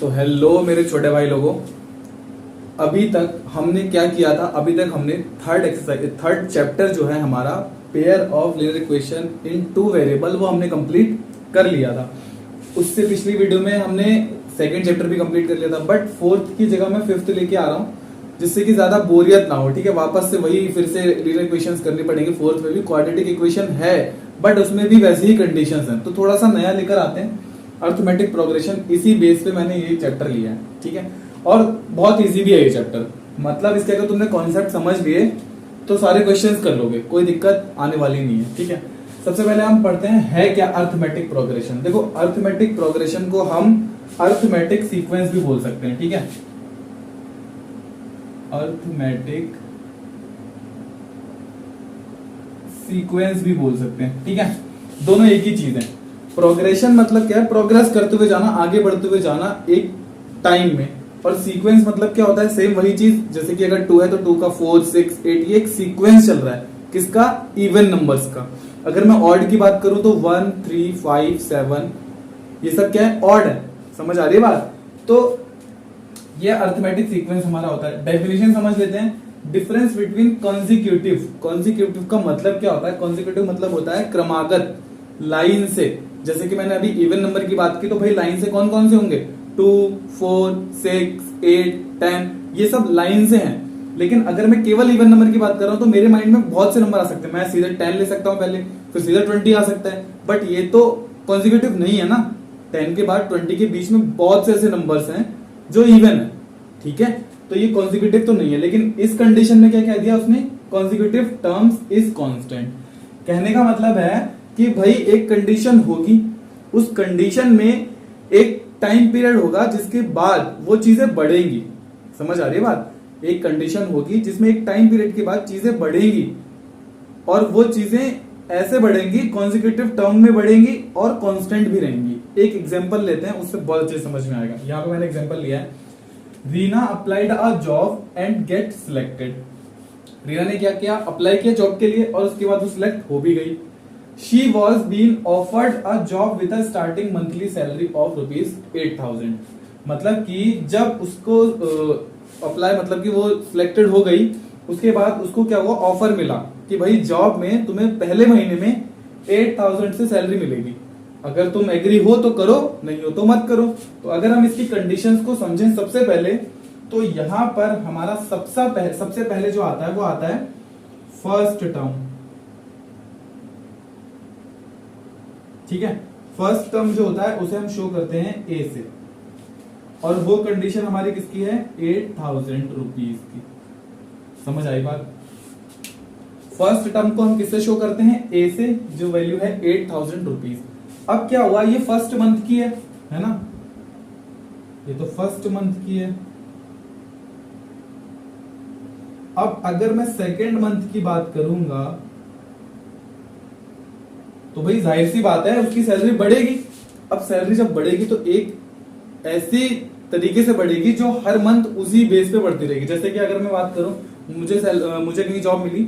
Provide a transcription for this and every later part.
तो हेलो मेरे छोटे भाई लोगों, अभी तक हमने क्या किया था? अभी तक हमने थर्ड चैप्टर जो है हमारा pair of linear equation in two variable वो हमने कंप्लीट कर लिया था। उससे पिछली वीडियो में हमने सेकंड चैप्टर भी कंप्लीट कर लिया था, बट फोर्थ की जगह मैं फिफ्थ लेके आ रहा हूँ जिससे कि ज्यादा बोरियत ना हो। ठीक है, वापस से वही फिर से लीनियर इक्वेशंस करनी पड़ेंगे। फोर्थ में भी क्वाड्रेटिक इक्वेशन है बट उसमें भी वैसी ही कंडीशंस हैं, तो थोड़ा सा नया लेकर आते हैं अर्थमेटिक प्रोग्रेशन। इसी बेस पे मैंने ये चैप्टर लिया है, ठीक है, और बहुत इजी भी है ये चैप्टर। मतलब इसके अगर तुमने कॉन्सेप्ट समझ लिए तो सारे क्वेश्चंस कर लोगे, कोई दिक्कत आने वाली नहीं है। ठीक है, सबसे पहले हम पढ़ते हैं है क्या अर्थमेटिक प्रोग्रेशन। देखो, अर्थमेटिक प्रोग्रेशन को हम अर्थमेटिक सीक्वेंस भी बोल सकते हैं। ठीक है, अर्थमेटिक सीक्वेंस भी बोल सकते हैं। ठीक है, दोनों एक ही चीज है। प्रोग्रेशन मतलब क्या है? प्रोग्रेस करते हुए जाना, आगे बढ़ते हुए जाना एक टाइम में। और सीक्वेंस मतलब क्या होता है? सेम वही चीज, जैसे कि अगर 2 है तो 2 का 4, 6, 8, ये एक सीक्वेंस चल रहा है। किसका? इवन नंबर्स का। अगर मैं ऑड की बात करूं तो 1, 3, 5, 7, ये सब क्या है? ऑड है। समझ आ रही है बात? तो ये अर्थमेटिक सीक्वेंस हमारा होता है। डेफिनेशन समझ लेते हैं। Difference between consecutive. कॉन्जिक्यूटिव का मतलब क्या होता है? कॉन्जिक्यूटिव मतलब होता है क्रमागत, लाइन से। जैसे कि मैंने अभी इवन नंबर की बात की, तो भाई लाइन से कौन कौन से होंगे? 2, 4, 6, 8, 10, ये सब लाइन से हैं। लेकिन अगर मैं केवल इवन नंबर की बात कर रहा हूं तो मेरे माइंड में बहुत से नंबर आ सकते हैं। मैं सीधे 10 ले सकता हूं पहले, फिर सीधे 20 आ सकता है, बट ये तो कॉन्जिक्यूटिव नहीं है ना। 10 के बाद 20 के बीच में बहुत से ऐसे नंबर्स हैं जो इवन है। ठीक है, तो ये कॉन्जिक्यूटिव तो नहीं है। लेकिन इस कंडीशन में क्या कह दिया उसने? Consecutive terms is constant. कहने का मतलब है कि भाई एक कंडीशन होगी, उस कंडीशन में एक टाइम पीरियड होगा जिसके बाद वो चीजें बढ़ेंगी। समझ आ रही है बात? एक कंडीशन होगी जिसमें एक टाइम पीरियड के बाद चीजें बढ़ेंगी, और वो चीजें ऐसे बढ़ेंगी, कॉन्जिक्यूटिव टर्म में बढ़ेंगी और कांस्टेंट भी रहेंगी। एक एग्जांपल लेते हैं, उससे बहुत अच्छे समझ में आएगा। यहां पे मैंने एग्जांपल लिया है। Reena applied a job and get selected. Reena ने क्या किया? अप्लाई किया जॉब के लिए और उसके बाद वो सिलेक्ट हो भी गई। She was being offered a job with a starting monthly salary of ₹8,000। मतलब कि जब उसको अप्लाई, मतलब कि वो सिलेक्टेड हो गई, उसके बाद उसको क्या हुआ? ऑफर मिला कि भाई जॉब में तुम्हें पहले महीने में 8,000 से सैलरी मिलेगी। अगर तुम एग्री हो तो करो, नहीं हो तो मत करो। तो अगर हम इसकी कंडीशंस को समझें सबसे पहले, तो यहां पर हमारा सबसे पहले जो आता है वो आता है फर्स्ट टर्म। ठीक है, फर्स्ट टर्म जो होता है उसे हम शो करते हैं ए से, और वो कंडीशन हमारी किसकी है? 8,000 रुपीज की। समझ आई बात? फर्स्ट टर्म को हम किससे शो करते हैं? ए से, जो वैल्यू है 8,000 रुपीज। अब क्या हुआ? ये फर्स्ट मंथ की है ना? ये तो फर्स्ट मंथ की है। अब अगर मैं सेकेंड मंथ की बात करूंगा तो भाई जाहिर सी बात है उसकी सैलरी बढ़ेगी। अब सैलरी जब बढ़ेगी तो एक ऐसी तरीके से बढ़ेगी जो हर मंथ उसी बेस पे बढ़ती रहेगी। जैसे कि अगर मैं बात करूं, मुझे कहीं जॉब मिली,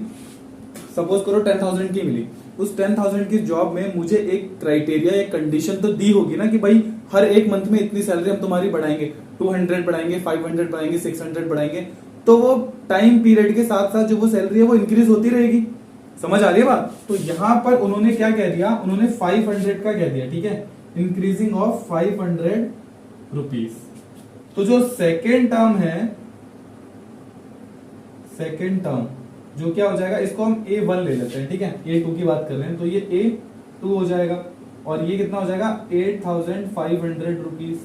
सपोज करो 10,000 की मिली। उस 10,000 की जॉब में मुझे एक क्राइटेरिया, एक कंडीशन तो दी होगी ना कि भाई हर एक मंथ में इतनी सैलरी हम तुम्हारी बढ़ाएंगे, 200 बढ़ाएंगे, 500 बढ़ाएंगे, 600 बढ़ाएंगे। तो वो टाइम पीरियड के साथ साथ जो वो सैलरी है वो इंक्रीज होती रहेगी। समझ आ रही है बात? तो यहां पर उन्होंने क्या कह दिया? उन्होंने 500 का कह दिया। ठीक है, इंक्रीजिंग ऑफ 500 रुपीज। तो जो सेकेंड टर्म है, सेकेंड टर्म जो क्या हो जाएगा, इसको हम A1 ले लेते हैं। ठीक है, A2 की बात कर रहे हैं तो ये A2 हो जाएगा, और ये कितना हो जाएगा? 8,500 रुपीज।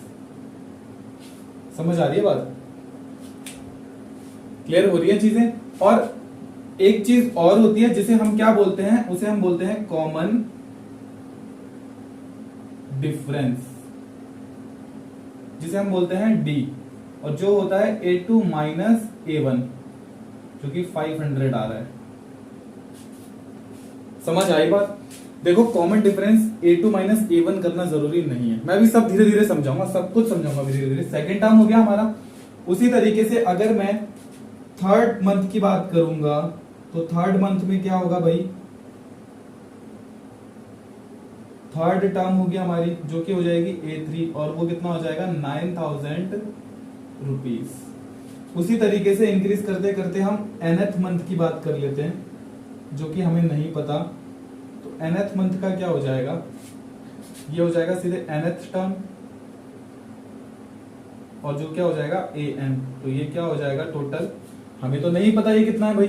समझ आ रही है बात? क्लियर हो रही है चीजें? और एक चीज और होती है जिसे हम क्या बोलते हैं? उसे हम बोलते हैं कॉमन डिफरेंस, जिसे हम बोलते हैं D। और जो होता है A2 माइनस A1, जो कि 500 आ रहा है। समझ आई बात? देखो, common difference A2 minus A1 करना जरूरी नहीं है। मैं भी सब धीरे धीरे समझाऊंगा, सब कुछ समझाऊंगा धीरे धीरे। सेकेंड टर्म हो गया हमारा। उसी तरीके से अगर मैं थर्ड मंथ की बात करूंगा तो थर्ड मंथ में क्या होगा भाई? थर्ड टर्म होगी हमारी जो कि हो जाएगी A3 और वो कितना हो जाएगा 9,000 रुपीज। उसी तरीके से इंक्रीज करते करते हम nth मंथ की बात कर लेते हैं जो कि हमें नहीं पता। तो nth मंथ का क्या हो जाएगा, ये हो जाएगा सीधे nth टर्म और जो क्या हो जाएगा an। तो ये क्या हो जाएगा टोटल, हमें तो नहीं पता ये कितना है भाई।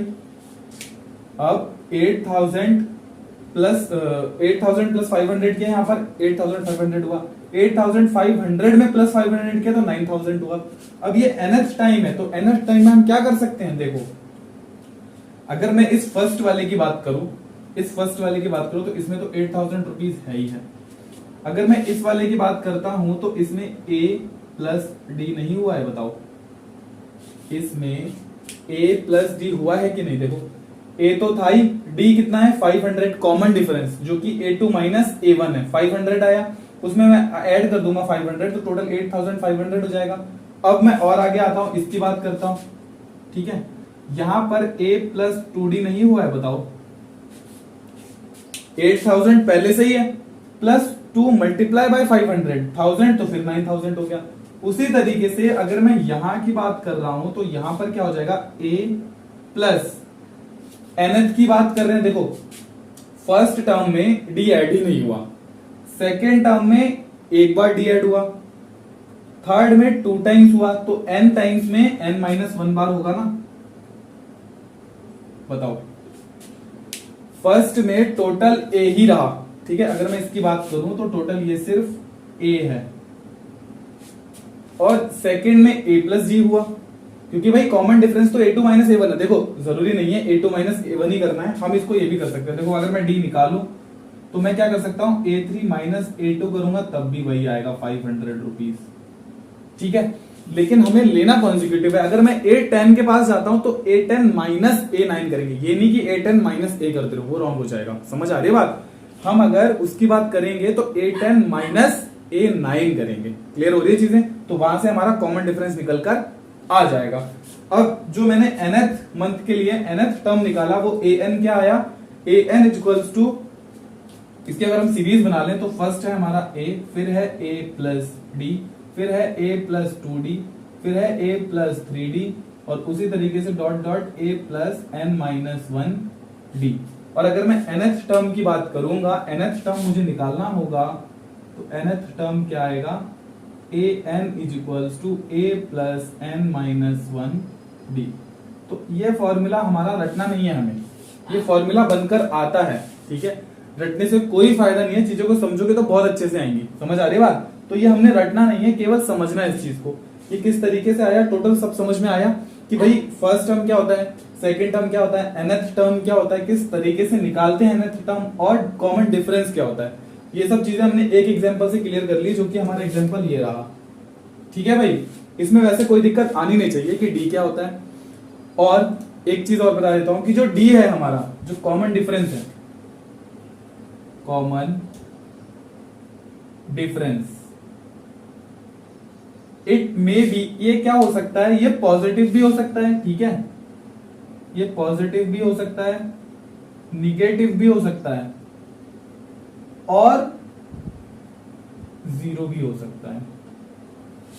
अब 8,000 प्लस 500 किया यहाँ पर 8,500 हुआ, 8,500 में प्लस 500 किया तो 9,000 हुआ। अब ये nth टाइम है तो nth टाइम में हम क्या कर सकते हैं, देखो अगर मैं इस फर्स्ट वाले की बात करूं तो इसमें तो 8,000 रुपीज है ही है। अगर मैं इस वाले की बात करता हूं तो इसमें a प्लस डी नहीं हुआ है, बताओ इसमें a प्लस डी हुआ है कि नहीं। देखो a तो था ही, d कितना है 500 कॉमन डिफरेंस जो कि a2 माइनस a1 है, 500 आया, उसमें मैं ऐड कर दूंगा 500 तो टोटल 8,500 हो जाएगा। अब मैं और आगे आता हूं, इसकी बात करता हूं, ठीक है। यहां पर a प्लस 2d नहीं हुआ है, बताओ 8,000 पहले से ही है प्लस 2 मल्टीप्लाई बाय 500 तो फिर 9,000 हो गया। उसी तरीके से अगर मैं यहां की बात कर रहा हूं तो यहां पर क्या हो जाएगा a प्लस nth की बात कर रहे हैं। देखो फर्स्ट टर्म में d ऐड ही नहीं हुआ, सेकेंड टर्म में एक बार d ऐड हुआ, थर्ड में 2 टाइम्स हुआ तो n टाइम्स में n माइनस 1 बार होगा ना। बताओ फर्स्ट में टोटल a ही रहा, ठीक है। अगर मैं इसकी बात करूं तो टोटल ये सिर्फ a है और सेकेंड में a प्लस d हुआ क्योंकि भाई कॉमन डिफरेंस तो a2 माइनस a1 है। देखो जरूरी नहीं है a2 माइनस a1 ही करना है, हम इसको ये भी कर सकते हैं। देखो अगर मैं d निकालूं तो मैं क्या कर सकता हूं a3 माइनस a2 करूंगा तब भी वही आएगा 500 रुपीज, ठीक है। लेकिन हमें लेना कॉन्जिक्यूटिव है। अगर मैं a10 के पास जाता हूं तो a10 माइनस a9 करेंगे, ये नहीं कि a10 माइनस a करते रहो, वो रॉन्ग हो जाएगा। समझ आ रही है बात। हम अगर उसकी बात करेंगे तो a10 माइनस a9 करेंगे। क्लियर हो रही है चीजें। तो वहां से हमारा कॉमन डिफरेंस निकल कर आ जाएगा। अब जो मैंने nth मंथ के लिए nth टर्म निकाला वो an क्या आया, an इक्वल्स टू, इसके अगर हम सीरीज बना लें तो फर्स्ट है हमारा a, फिर है a प्लस डी, फिर है a प्लस 2d, फिर है a प्लस 3d और उसी तरीके से dot dot a plus n minus 1d। और अगर मैं nth टर्म की बात करूंगा, nth टर्म मुझे निकालना होगा तो nth टर्म क्या आएगा, an is equals to a plus n minus 1d। तो ये फॉर्मूला हमारा रटना नहीं है, हमें ये फॉर्मूला बनकर आता है, ठीक है। रटने से कोई फायदा नहीं है, चीजों को समझोगे तो बहुत अच्छे से आएंगी। समझ आ रही बात। तो ये हमने रटना नहीं है, केवल समझना है इस चीज को। ये किस तरीके से आया, टोटल सब समझ में आया कि भाई फर्स्ट टर्म क्या होता है, सेकेंड टर्म क्या होता है, nth टर्म क्या होता है, किस तरीके से निकालते हैं nth टर्म और कॉमन डिफरेंस क्या होता है। ये सब चीजें हमने एक एग्जांपल से क्लियर कर ली, जो कि हमारा एग्जांपल ये रहा, ठीक है भाई। इसमें वैसे कोई दिक्कत आनी नहीं चाहिए कि डी क्या होता है। और एक चीज और बता देता हूं कि जो डी है हमारा, जो कॉमन डिफरेंस है, common difference, it may be, ये क्या हो सकता है, ये पॉजिटिव भी हो सकता है, ठीक है, ये पॉजिटिव भी हो सकता है, निगेटिव भी हो सकता है और जीरो भी हो सकता है,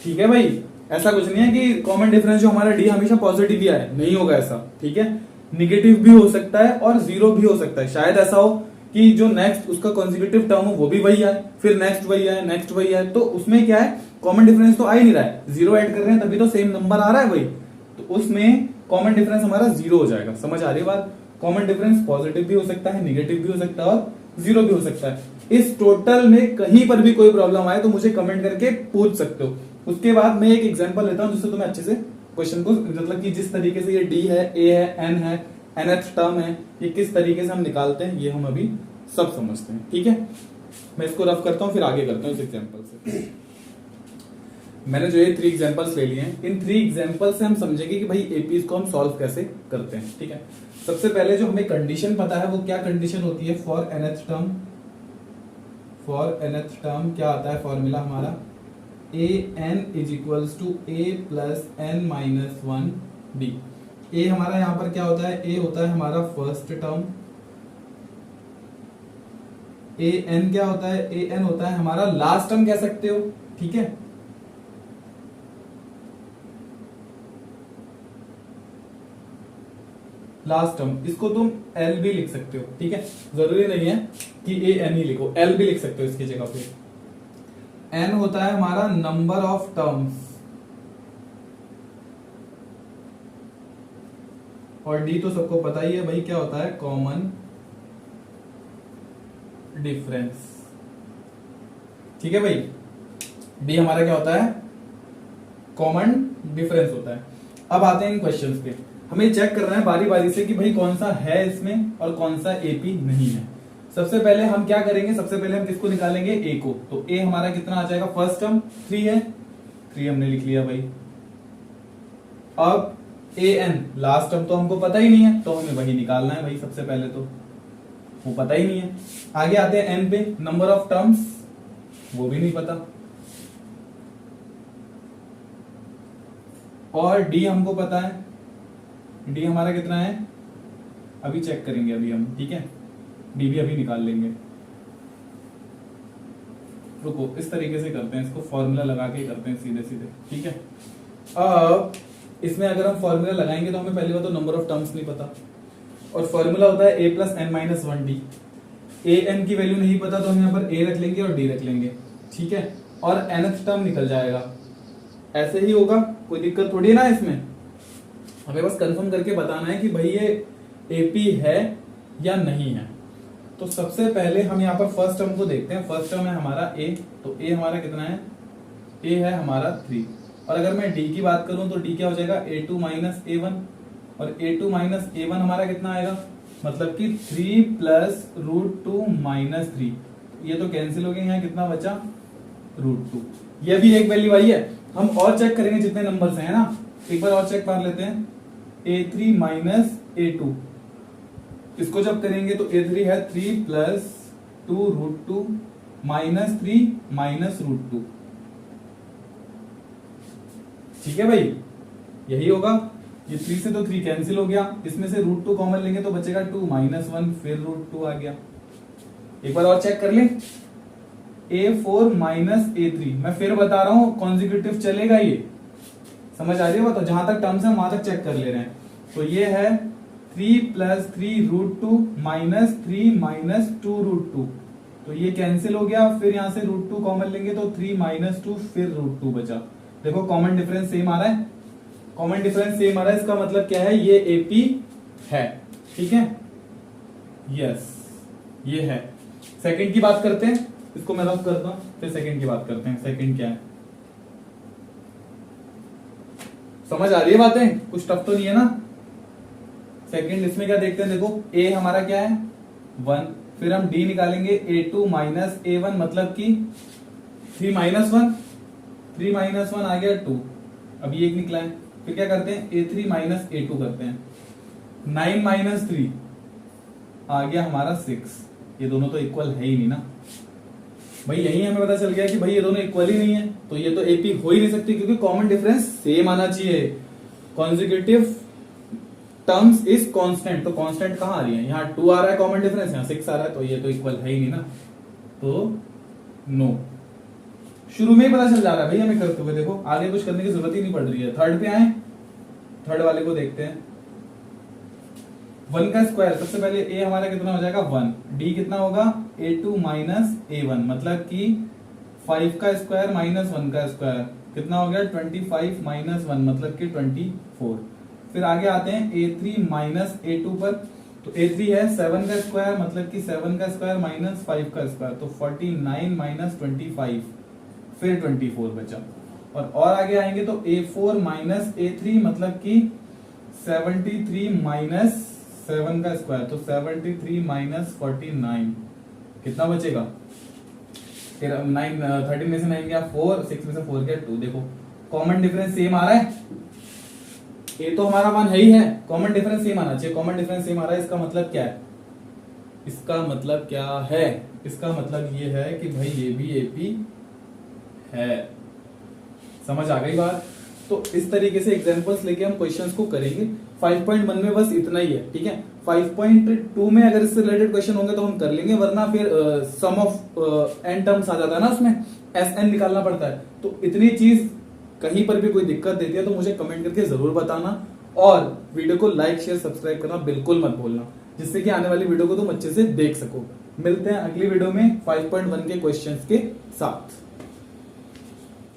ठीक है भाई। ऐसा कुछ नहीं है कि कॉमन डिफरेंस जो हमारा डी हमेशा पॉजिटिव ही आए, नहीं होगा ऐसा, ठीक है। निगेटिव भी हो सकता है और जीरो भी हो सकता है। शायद ऐसा हो कि जो नेक्स्ट उसका कॉन्जिक्यूटिव टर्म हो वो भी वही आए, फिर नेक्स्ट वही आए, नेक्स्ट वही आए, तो उसमें क्या है, कॉमन डिफरेंस तो आ ही नहीं रहा है, जीरो ऐड कर रहे हैं तभी तो सेम नंबर आ रहा है भाई, तो उसमें कॉमन डिफरेंस हमारा जीरो हो जाएगा। समझ आ रही है बात। कॉमन डिफरेंस पॉजिटिव भी हो सकता है, निगेटिव भी हो सकता है और जीरो भी हो सकता है। इस टोटल में कहीं पर भी कोई प्रॉब्लम आए तो मुझे कमेंट करके पूछ सकते हो। उसके बाद मैं एक एग्जांपल लेता हूं जिससे तुम्हें अच्छे से क्वेश्चन को, मतलब कि जिस तरीके से ये डी है, ए है, एन है, nth टर्म है, ये किस तरीके से हम निकालते हैं ये हम अभी सब समझते हैं, ठीक है। मैं इसको रफ करता हूं फिर आगे करता हूं इस एग्जांपल से। मैंने जो ये 3 एग्जांपल्स ले लिए हैं, इन 3 एग्जांपल से हम समझेंगे कि भाई एपीज को हम सॉल्व कैसे करते हैं, ठीक है। सबसे पहले जो हमें कंडीशन पता है वो क्या कंडीशन होती है, for nth term, for nth term क्या आता है फॉर्मूला हमारा, a n is equals to a plus n minus 1 d। a हमारा यहाँ पर क्या होता है, a होता है हमारा फर्स्ट टर्म, ए एन क्या होता है, ए एन होता है हमारा लास्ट टर्म कह सकते हो, ठीक है। लास्ट टर्म, इसको तुम एल भी लिख सकते हो, ठीक है, जरूरी नहीं है कि ए एन ही लिखो, एल भी लिख सकते हो इसकी जगह पे। एन होता है हमारा नंबर ऑफ टर्म्स, और डी तो सबको पता ही है भाई क्या होता है, कॉमन डिफरेंस, ठीक है भाई। डी हमारा क्या होता है, कॉमन डिफरेंस होता है। अब आते हैं इन क्वेश्चंस पे, हमें चेक करना है बारी बारी से कि भाई कौन सा है इसमें और कौन सा एपी नहीं है। सबसे पहले हम क्या करेंगे, सबसे पहले हम किसको निकालेंगे, ए को। तो ए हमारा कितना आ जाएगा, फर्स्ट टर्म 3 है, 3 हमने लिख लिया भाई। अब ए एन लास्ट टर्म तो हमको पता ही नहीं है, तो हमें वही निकालना है भाई, सबसे पहले तो वो पता ही नहीं है। आगे आते हैं एन पे, नंबर ऑफ टर्म्स वो भी नहीं पता, और डी हमको पता है, डी हमारा कितना है अभी चेक करेंगे अभी हम, ठीक है, डी भी अभी निकाल लेंगे। रुको इस तरीके से करते हैं, इसको फॉर्मूला लगा के करते हैं सीधे सीधे, ठीक है। अब इसमें अगर हम फॉर्मूला लगाएंगे तो हमें पहली बात तो नंबर ऑफ टर्म्स नहीं पता, और फॉर्मूला होता है a plus n minus 1d। A n की वैल्यू नहीं पता तो हम यहाँ पर a रख लेंगे और d रख लेंगे, ठीक है, और nth टर्म निकल जाएगा। ऐसे ही होगा, कोई दिक्कत थोड़ी है ना इसमें, हमें बस कंफर्म करके बताना है कि भाई ये एपी है या नहीं है। तो सबसे पहले हम यहाँ पर फर्स्ट टर्म को देखते हैं। फर्स्ट टर्म है हमारा ए, तो ए हमारा कितना है, ए है हमारा 3, और अगर मैं डी की बात करूं तो डी क्या हो जाएगा, a2 माइनस ए1, और a2 माइनस ए1 हमारा कितना आएगा, मतलब कि 3 प्लस √2 माइनस 3, ये तो कैंसिल हो गए, यहाँ कितना बचा √2, ये भी एक वैल्यू आई है। हम और चेक करेंगे जितने नंबर्स हैं ना, एक बार और चेक कर लेते हैं, a3 माइनस a2, इसको जब करेंगे तो a3 है 3 प्लस 2√2 माइनस 3 माइनस √2, ठीक है भाई, यही होगा। ये 3 से तो 3 कैंसिल हो गया, इसमें से √2 कॉमन लेंगे तो बचेगा 2 माइनस 1 फिर √2 आ गया। एक बार और चेक कर लें, a4 माइनस a3, मैं फिर बता रहा हूं कॉन्जिक्यूटिव चलेगा, ये समझ आ रही है बात, तो जहां तक टर्म्स है वहां तक चेक कर ले रहे हैं। तो ये है 3 प्लस 3 √2 माइनस 3 माइनस 2 √2, तो ये कैंसिल हो गया, फिर यहां से √2 कॉमन लेंगे तो 3 माइनस 2 फिर √2 बचा। देखो कॉमन डिफरेंस सेम आ रहा है, कॉमन डिफरेंस सेम आ रहा है, इसका मतलब क्या है, ये एपी है, ठीक है, यस ये है। सेकंड की बात करते हैं, इसको मैं रफ करता हूं, फिर सेकंड की बात करते हैं। सेकंड क्या है, समझ आ रही है बातें, कुछ टफ तो नहीं है ना। सेकंड इसमें क्या देखते हैं, देखो ए हमारा क्या है 1, फिर हम डी निकालेंगे a2 माइनस a1, मतलब कि 3 माइनस 1, 3 माइनस 1 आ गया 2, अभी एक निकला है। फिर क्या करते हैं, a3 माइनस a2 करते हैं, 9 माइनस 3 आ गया हमारा 6, ये दोनों तो इक्वल है ही नहीं ना भाई, यही हमें पता चल गया कि भाई ये दोनों इक्वल ही नहीं है, तो ये तो एपी हो ही नहीं सकती, क्योंकि कॉमन डिफरेंस सेम आना चाहिए। कॉन्जिक्यूटिव टर्म्स इज कांस्टेंट, तो कांस्टेंट कहां आ रही है, यहाँ 2 आ रहा है कॉमन डिफरेंस, यहाँ 6 आ रहा है, तो ये तो इक्वल है ही नहीं ना, तो नो। शुरू में ही पता चल जा रहा है भाई हमें करते हुए, देखो आगे कुछ करने की जरूरत ही नहीं पड़ रही है। थर्ड पे आए, थर्ड वाले को देखते हैं। 1 का स्क्वायर, सबसे पहले a हमारा कितना हो जाएगा 1, d कितना होगा a2 माइनस a1, मतलब कि 5 का स्क्वायर माइनस 1 का स्क्वायर कितना हो गया 25 माइनस 1, मतलब कि 24। फिर आगे आते हैं a3 माइनस a2 पर, तो a3 है 7 का स्क्वायर, मतलब कि 7 का स्क्वायर माइनस 5 का स्क्वायर, तो 49 माइनस 25 फिर 24 बचा। और आगे आएंगे तो a4 माइनस a3, मतलब कि 73 माइनस 7 का स्क्वायर, तो 73 माइनस 49 कितना बचेगा, 13 में से 9 गया 4, 6 में से 4 गया 2। देखो कॉमन डिफरेंस सेम आ रहा है, ये तो हमारा मान है ही है, कॉमन डिफरेंस सेम आना चाहिए। कॉमन डिफरेंस सेम आ रहा है, इसका मतलब क्या है, इसका मतलब क्या है, इसका मतलब ये है कि भाई ये भी एपी है। समझ आ गई बात। तो इस तरीके से एग्जांपल्स लेके हम क्वेश्चंस को करेंगे। 5.1 में बस इतना ही है, ठीक है। 5.2 में अगर इससे रिलेटेड क्वेश्चन होंगे तो हम कर लेंगे, वरना फिर सम ऑफ एन टर्म्स आ जाता है ना, उसमें एस एन निकालना पड़ता है। तो इतनी चीज कहीं पर भी कोई दिक्कत देती है तो मुझे कमेंट करके जरूर बताना, और वीडियो को लाइक शेयर सब्सक्राइब करना बिल्कुल मत भूलना, जिससे कि आने वाली वीडियो को तुम अच्छे से देख सको। मिलते हैं अगली वीडियो में 5.1 के क्वेश्चंस के साथ।